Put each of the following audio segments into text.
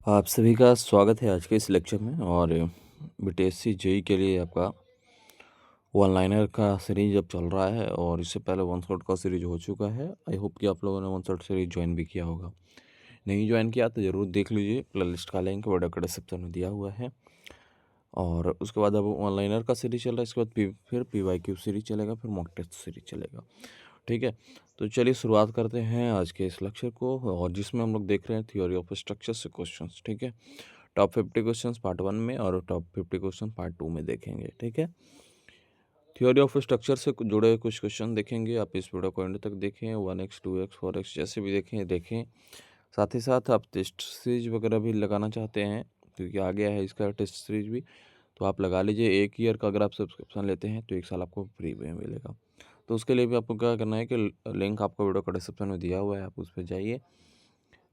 आप सभी का स्वागत है आज के इस लेक्चर में। और बीटीएससी जेई के लिए आपका वन लाइनर का सीरीज अब चल रहा है और इससे पहले वन शॉट का सीरीज हो चुका है। आई होप कि आप लोगों ने वन शॉट सीरीज ज्वाइन भी किया होगा। नहीं ज्वाइन किया तो ज़रूर देख लीजिए, प्ले लिस्ट का लिंक वीडियो के डिस्क्रिप्शन में दिया हुआ है। और उसके बाद अब वन लाइनर का सीरीज चल रहा है, इसके बाद फिर PYQ सीरीज चलेगा, फिर मॉक टेस्ट सीरीज चलेगा। ठीक है, तो चलिए शुरुआत करते हैं आज के इस लेक्चर को, और जिसमें हम लोग देख रहे हैं थ्योरी ऑफ स्ट्रक्चर से क्वेश्चंस। ठीक है, टॉप 50 क्वेश्चंस पार्ट 1 में और टॉप 50 क्वेश्चन पार्ट 2 में देखेंगे। ठीक है, थ्योरी ऑफ स्ट्रक्चर से जुड़े कुछ क्वेश्चन देखेंगे। आप इस वीडियो को एंड तक देखें, 1x 2x 4x जैसे भी देखें। साथ ही साथ आप टेस्ट सीरीज वगैरह भी लगाना चाहते हैं क्योंकि आ गया है इसका टेस्ट सीरीज भी, तो आप लगा लीजिए। 1 ईयर का अगर आप सब्सक्रिप्शन लेते हैं तो 1 साल आपको फ्री में मिलेगा। तो उसके लिए भी आपको क्या करना है कि लिंक आपको वीडियो का डिस्क्रिप्शन में दिया हुआ है, आप उस पर जाइए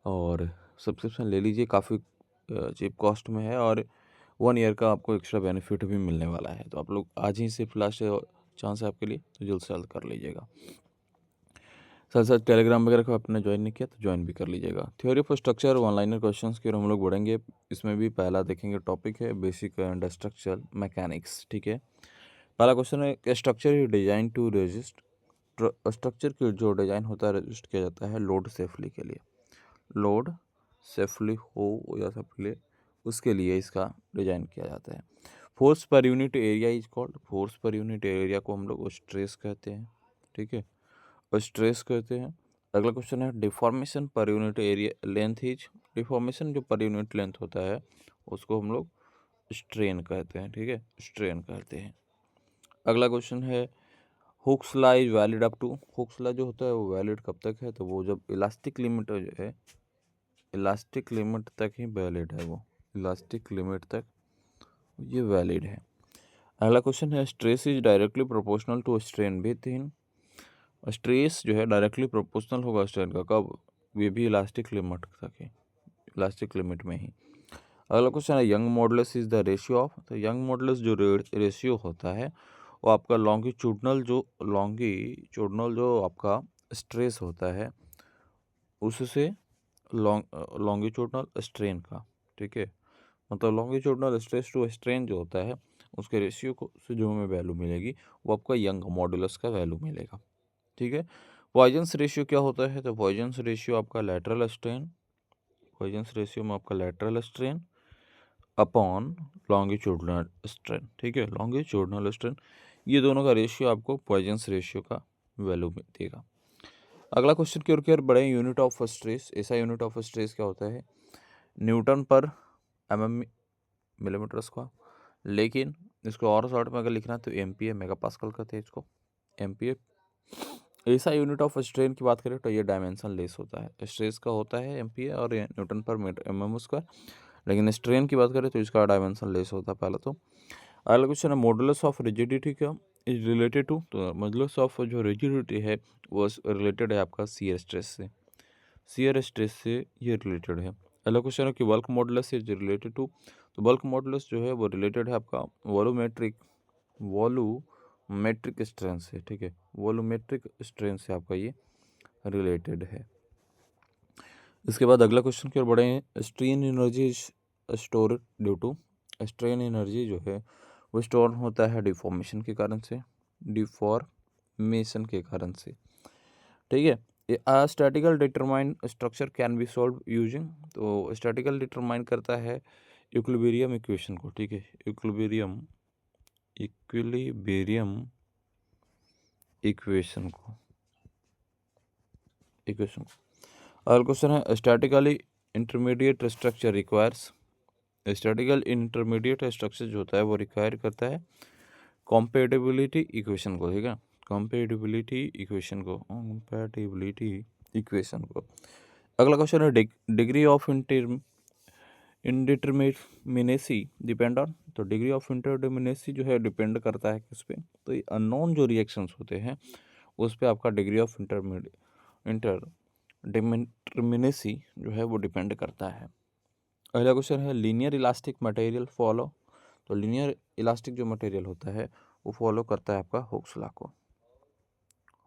और सब्सक्रिप्शन ले लीजिए। काफ़ी चीप कॉस्ट में है और 1 ईयर का आपको एक्स्ट्रा बेनिफिट भी मिलने वाला है। तो आप लोग आज ही सिर्फ लास्ट चांस है आपके लिए, तो जल्द से जल्द कर लीजिएगा। साथ साथ टेलीग्राम वगैरह को आपने ज्वाइन नहीं किया तो ज्वाइन भी कर लीजिएगा। Theory of structure one liner questions की ओर हम लोग बढ़ेंगे। इसमें भी पहला देखेंगे टॉपिक है बेसिक एंड स्ट्रक्चरल मैकेनिक्स। ठीक है, पहला क्वेश्चन है structure is design to resist. Structure की जो डिज़ाइन होता है रजिस्ट किया जाता है लोड सेफली के लिए। लोड सेफली हो या सेफली, उसके लिए इसका डिज़ाइन किया जाता है। Force per unit area is called. Force per unit area को हम लोग स्ट्रेस कहते हैं। ठीक है, और स्ट्रेस कहते हैं। अगला क्वेश्चन है deformation per unit area length is. Deformation जो पर यूनिट लेंथ होता है उसको हम लोग स्ट्रेन कहते हैं। ठीक है, स्ट्रेन कहते हैं। अगला क्वेश्चन है Hooke's law is valid up to. Hooke's law जो होता है वो वैलिड कब तक है, तो वो जब इलास्टिक लिमिट जो है, इलास्टिक लिमिट तक ही वैलिड है। वो इलास्टिक लिमिट तक ये वैलिड है। अगला क्वेश्चन है stress is directly proportional to strain. भी तीन, स्ट्रेस जो है डायरेक्टली प्रोपोर्शनल होगा स्ट्रेन का, कब? ये भी इलास्टिक लिमिट तक है, इलास्टिक लिमिट में ही। अगला क्वेश्चन है young modulus is the ratio of. तो यंग मॉडुलस जो रेशियो होता है वो आपका लॉन्गिट्यूडनल जो आपका स्ट्रेस होता है उससे लॉन्गिट्यूडनल स्ट्रेन का। ठीक है, मतलब लॉन्गिट्यूडनल स्ट्रेस टू स्ट्रेन जो होता है उसके रेशियो को से जो हमें वैल्यू मिलेगी वो आपका यंग मॉडुलस का वैल्यू मिलेगा। ठीक है, पॉइजन्स रेशियो क्या होता है, तो पॉइजन्स रेशियो आपका लैटरल स्ट्रेन, पॉइजन्स रेशियो में आपका lateral strain upon longitudinal strain. ठीक है, लॉन्गिट्यूडनल स्ट्रेन, ये दोनों का रेशियो आपको पॉइजन्स रेशियो का वैल्यू देगा। अगला क्वेश्चन की ओर की ओर बढ़े। यूनिट ऑफ स्ट्रेस, ऐसा यूनिट ऑफ स्ट्रेस क्या होता है, न्यूटन पर mm मिलीमीटर स्क्वायर। लेकिन इसको और शॉर्ट में अगर लिखना है तो MPa मेगा पास्कल कहते हैं इसको, MPa। ऐसा यूनिट ऑफ स्ट्रेन की बात करें तो ये डायमेंशन लेस होता है। स्ट्रेस का होता है MPa और न्यूटन पर mm स्क्वायर, लेकिन स्ट्रेन की बात करें तो इसका डायमेंशन लेस होता है पहला। तो अगला क्वेश्चन है मॉडुलस ऑफ रिजिडिटी क्या इज रिलेटेड टू। तो मॉडुलस ऑफ जो रिजिडिटी है वो रिलेटेड है आपका शियर स्ट्रेस से, शियर स्ट्रेस से ये रिलेटेड है। अगला क्वेश्चन है कि bulk modulus is related to. तो बल्क मॉडुलस जो है वो रिलेटेड है आपका वॉल्यूमेट्रिक स्ट्रेन से। ठीक है, वॉल्यूमेट्रिक स्ट्रेन से आपका ये रिलेटेड है। इसके बाद अगला क्वेश्चन की ओर बढ़े हैं। Strain energy store due to. Strain energy जो है वो स्टोर होता है डिफॉर्मेशन के कारण से, डिफॉर्मेशन के कारण से। ठीक है, statistical determine structure can be solve using. तो स्टैटिकल डिटरमाइन करता है इक्विलिब्रियम इक्वेशन को। ठीक है, इक्विलिब्रियम इक्वेशन को अगला क्वेश्चन है statically intermediate structure requires. Statistical intermediate structure जो होता है वो रिक्वायर करता है कॉम्पेटिबिलिटी इक्वेशन को। ठीक है, कॉम्पेटिबिलिटी इक्वेशन को। अगला क्वेश्चन है degree of indeterminacy depend on. तो डिग्री ऑफ इंडिटरमिनेसी जो है डिपेंड करता है किस पे, तो ये अननोन जो रिएक्शंस होते हैं उस पे आपका डिग्री ऑफ इंटरमिनेसी जो है वो डिपेंड करता है। अगला क्वेश्चन है लीनियर इलास्टिक मटेरियल फॉलो। तो लीनियर इलास्टिक जो मटेरियल होता है वो फॉलो करता है आपका हुक्स लॉ को,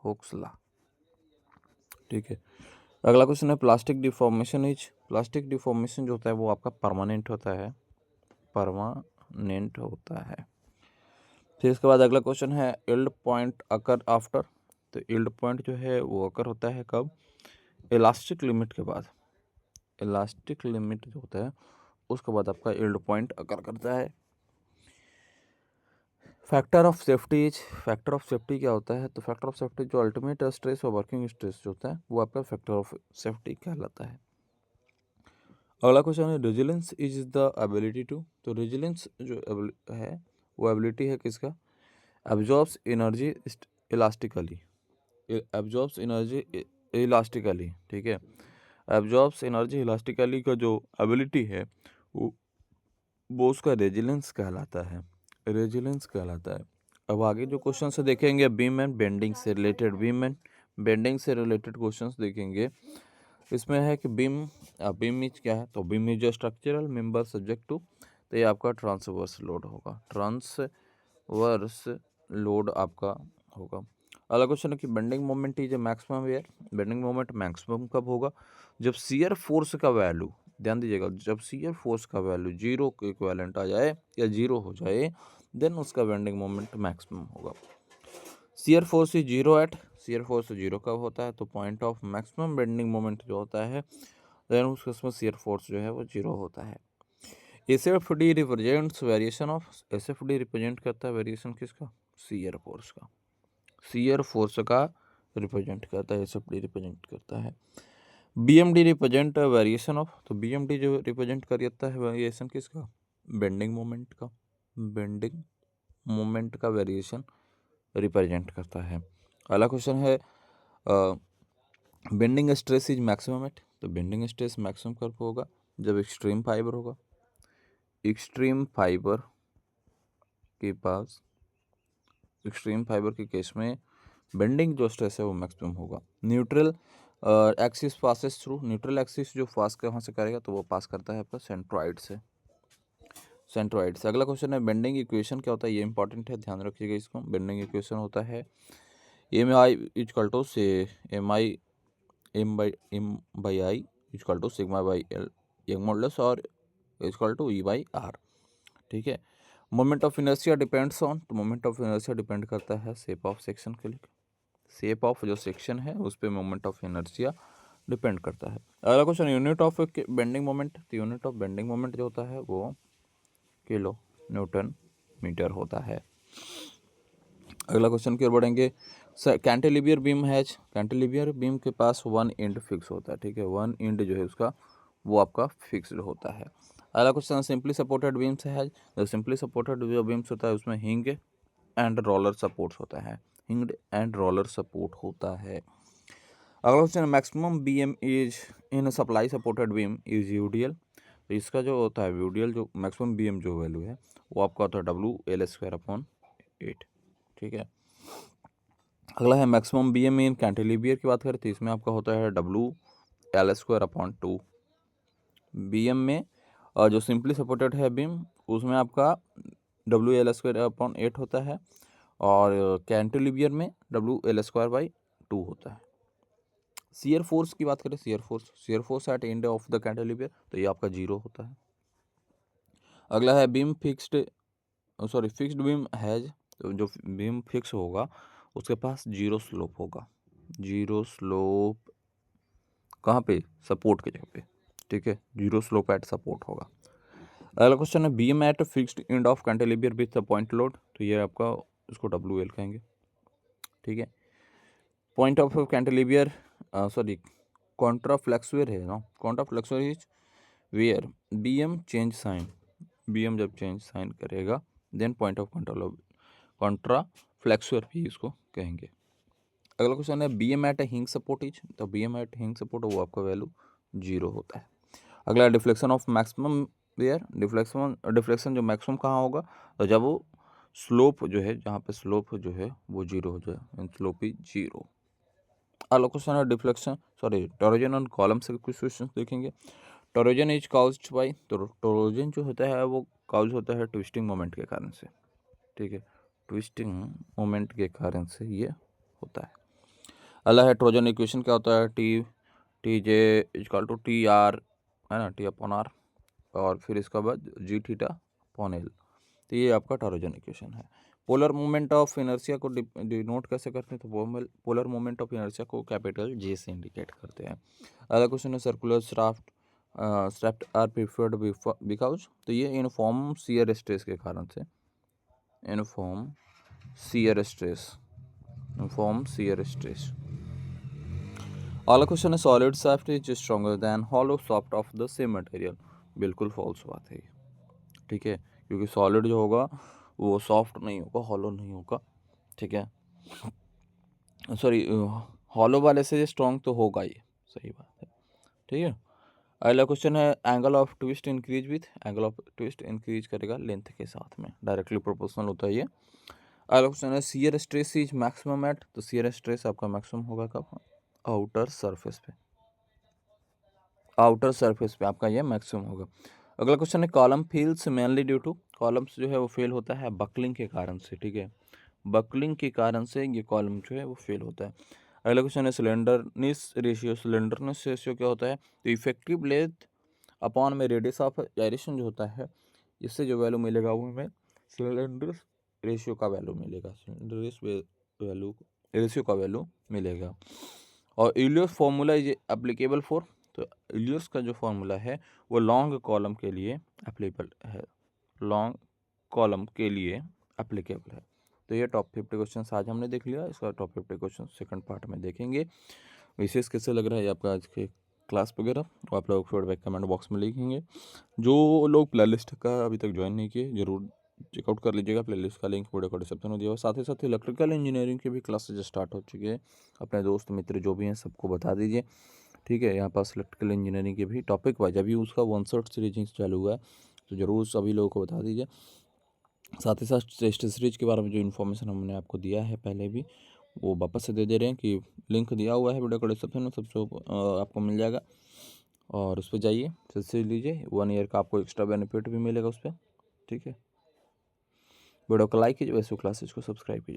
हुक्स लॉ। ठीक है, अगला क्वेश्चन है प्लास्टिक डिफॉर्मेशन जो होता है वो आपका परमानेंट होता है, परमानेंट होता है। फिर इसके बाद अगला क्वेश्चन है यील्ड पॉइंट अकर आफ्टर। तो यील्ड पॉइंट जो है वो अकर होता है कब? इलास्टिक लिमिट के बाद। इलास्टिक लिमिट जो होता है उसके बाद आपका यील्ड पॉइंट अकर करता है। फैक्टर ऑफ सेफ्टी क्या होता है? तो फैक्टर ऑफ सेफ्टी जो अल्टीमेट स्ट्रेस और वर्किंग स्ट्रेस जो होता है वो आपका फैक्टर ऑफ सेफ्टी कहलाता है। अगला क्वेश्चन है resilience is the ability to. तो रेजिलेंस जो है वो एबिलिटी है किसका? Absorbs energy elastically, absorbs energy elastically, ठीक है। एब्जॉर्ब्स एनर्जी इलास्टिकली का जो एबिलिटी है वो उसका रेजिलेंस कहलाता है, रेजिलेंस कहलाता है। अब आगे जो क्वेश्चन से देखेंगे बीम एंड बेंडिंग से रिलेटेड, बीम एंड बेंडिंग से रिलेटेड क्वेश्चंस देखेंगे। इसमें है कि बीम इज क्या है? तो beam is structural member subject to, तो ये आपका ट्रांसवर्स लोड होगा, ट्रांसवर्स लोड आपका होगा। अगला क्वेश्चन है कि bending moment is maximum where. Bending moment maximum कब होगा? जब शियर फोर्स का वैल्यू, ध्यान दीजिएगा, जब शियर फोर्स का वैल्यू जीरो के इक्विवेलेंट आ जाए या जीरो हो जाए देन उसका बेंडिंग मोमेंट मैक्सिमम होगा। Shear force is zero at, shear force zero कब होता है? तो point of maximum bending moment जो होता है देन उसमें शियर फोर्स जो है वो जीरो होता है। SFD represents variation of, SFD represent करता है वेरिएशन किसका? शियर फोर्स का, शियर फोर्स का रिप्रेजेंट करता है, एसएफडी रिप्रेजेंट करता है। बीएमडी रिप्रेजेंट वेरिएशन ऑफ, तो बीएमडी जो रिप्रेजेंट करता है वेरिएशन किसका? बेंडिंग मोमेंट का, बेंडिंग मोमेंट का वेरिएशन रिप्रेजेंट करता है। अगला क्वेश्चन है bending stress is maximum at. तो बेंडिंग स्ट्रेस मैक्सिमम कब होगा? जब एक्सट्रीम फाइबर होगा, एक्सट्रीम फाइबर के पास, एक्सट्रीम फाइबर के केस में बेंडिंग जो स्ट्रेस है वो मैक्सिमम होगा। Neutral axis passes through, neutral axis जो पास कहाँ से करेगा? तो वो पास करता है आपका सेंट्रॉइड से, सेंट्रॉइड से। अगला क्वेश्चन है बेंडिंग इक्वेशन क्या होता है? ये इंपॉर्टेंट है, ध्यान रखिएगा इसको। बेंडिंग इक्वेशन होता है एम आई इक्वल टू से M by I equal to sigma by L Young modulus और equal to E by R, ठीक है। Moment of inertia depends on, तो मोमेंट ऑफ इनर्शिया डिपेंड करता है शेप ऑफ सेक्शन के लिए, shape of जो सेक्शन है उस पर मोमेंट ऑफ इनर्शिया डिपेंड करता है। अगला question unit of bending moment. तो यूनिट ऑफ बेंडिंग मोमेंट जो होता है वो किलो न्यूटन मीटर होता है। अगला क्वेश्चन की ओर बढ़ेंगे। Cantilever beam has, cantilever beam के पास वन एंड फिक्स होता है, ठीक है, वन एंड जो है उसका वो आपका फिक्स्ड होता है। अगला question simply supported beams has. जो सिंपली सपोर्टेड जो बीम्स होता है उसमें हिंग एंड रोलर सपोर्ट होता है, हिंग्ड एंड रोलर सपोर्ट होता है। अगला question maximum BM is in simply supported beam is UDL. तो इसका जो होता है यूडीएल जो मैक्सिमम बीएम जो वैल्यू है वो आपका होता है डब्ल्यू एल स्क्वायर अपॉन 8, ठीक है। अगला है मैक्सिमम बीएम इन कैंटिलीवर की बात करें तो इसमें आपका होता है W L square upon 2 BM में। और जो सिंपली सपोर्टेड है बीम उसमें आपका डब्ल्यू एल स्क्वायर अपॉन 8 होता है और कैंटिलीवर में डब्ल्यू एल स्क्वायर बाई 2 होता है। शियर फोर्स की बात करें, shear force at end of the cantilever तो ये आपका जीरो होता है। अगला है बीम फिक्स्ड बीम हैज। तो जो बीम फिक्स होगा उसके पास जीरो स्लोप होगा, जीरो स्लोप कहाँ पे? सपोर्ट के जगह पे, ठीक है, जीरो स्लोप एट सपोर्ट होगा। अगला क्वेश्चन है beam at fixed end of cantilever with point load. तो ये आपका इसको डब्ल्यू एल कहेंगे, ठीक है। Point of cantilever sorry contraflexure है ना, contraflexure is where BM change sign, BM जब चेंज साइन करेगा देन पॉइंट ऑफ कॉन्ट्राफ्लेक्सुअर भी इसको कहेंगे। अगला क्वेश्चन है BM at hinge support is. तो बीएम एट हिंग सपोर्ट वो आपका वैल्यू जीरो होता है। अगला deflection of maximum where, deflection जो मैक्सिमम कहाँ होगा? तो जब वो स्लोप जो है, जहाँ पे स्लोप जो है वो जीरो हो जाए, स्लोप इज जीरो। अगला क्वेश्चन है डिफ्लेक्शन टोरोजन ऑन कॉलम से कुछ क्वेश्चन देखेंगे। टोरोजन इज काउज्ड बाई, तो टोरोजन जो होता है वो काउज होता है ट्विस्टिंग मोमेंट के कारण से, ठीक है, ट्विस्टिंग मोमेंट के कारण से ये होता है। अगला है ट्रोजन इक्वेशन क्या होता है? T T J equal to T R, है ना, टी अपॉन आर, और फिर इसका बाद जी थीटा अपॉन एल। तो ये आपका टॉरोजन इक्वेशन है। पोलर मोमेंट ऑफ इनर्शिया को डिनोट कैसे करते हैं, तो पोलर मोमेंट ऑफ इनर्शिया को कैपिटल जे से इंडिकेट करते हैं। अगला क्वेश्चन है सर्कुलर स्ट्रैफ्ट आर प्रिफर्ड बिकॉज, तो ये यूनिफॉर्म शियर स्ट्रेस के कारण से, uniform shear stress, uniform shear stress. अगला क्वेश्चन है solid shaft is stronger than hollow shaft of the same material. बिल्कुल फॉल्स बात है ये, ठीक है, क्योंकि सॉलिड जो होगा वो सॉफ्ट नहीं होगा, हॉलो नहीं होगा, ठीक है, सॉरी, हॉलो वाले से स्ट्रॉन्ग तो होगा ही, सही बात है, ठीक है। अगला क्वेश्चन है angle of twist increase with, angle of twist increase करेगा लेंथ के साथ में, डायरेक्टली प्रोपोर्शनल होता है ये। अगला क्वेश्चन है shear stress is maximum at, तो शियर स्ट्रेस आपका मैक्सिमम होगा कब, आउटर सरफेस पे, आउटर सरफेस पे आपका ये मैक्सिमम होगा। अगला क्वेश्चन है column fails mainly due to, columns जो है वो फेल होता है बकलिंग के कारण से, ठीक है, बकलिंग के कारण से ये कॉलम जो है वो फेल होता है। अगला क्वेश्चन है स्लेंडरनेस रेशियो, स्लेंडरनेस रेशियो क्या होता है, तो इफेक्टिव लेंथ अपॉन में रेडियस ऑफ गायरेशन जो होता है, इससे जो वैल्यू मिलेगा वो हमें स्लेंडर रेशियो का वैल्यू मिलेगा, स्लेंडर वैल्यू रेशियो का वैल्यू मिलेगा। और यूलियस फॉर्मूला इज एप्लीकेबल फॉर, तो यूलियस का जो फॉर्मूला है वो लॉन्ग कॉलम के लिए एप्लीकेबल है, लॉन्ग कॉलम के लिए एप्लीकेबल है। तो ये टॉप 50 क्वेश्चन आज हमने देख लिया, इसका टॉप 50 क्वेश्चन सेकंड पार्ट में देखेंगे। विशेष कैसे लग रहा है आपका आज के क्लास वगैरह, वो आप लोग फीडबैक कमेंट बॉक्स में लिखेंगे। जो लोग प्लेलिस्ट का अभी तक ज्वाइन नहीं किए जरूर चेकआउट कर लीजिएगा, प्लेलिस्ट का लिंक वीडियो को डिस्क्रिप्शन में दिया हुआ। साथ ही साथ इलेक्ट्रिकल इंजीनियरिंग के भी क्लासेज स्टार्ट हो चुके हैं, अपने दोस्त मित्र जो भी हैं सबको बता दीजिए, ठीक है। यहाँ पास इलेक्ट्रिकल इंजीनियरिंग के भी टॉपिक वाइज अभी उसका 1 शॉट सीरीजिंग चालू हुआ है, तो ज़रूर सभी लोगों को बता दीजिए। साथ ही साथ टेस्ट सीरीज के बारे में जो इन्फॉर्मेशन हमने आपको दिया है पहले भी, वो वापस से दे दे रहे हैं कि लिंक दिया हुआ है वीडियो को डिस्क्रिप्शन में, सबसे आपको मिल जाएगा, और उस पर जाइए, सीरीज लीजिए, 1 ईयर का आपको एक्स्ट्रा बेनिफिट भी मिलेगा उस पर, ठीक है। वीडियो को लाइक कीजिए, वैसे क्लासेज को सब्सक्राइब कीजिए।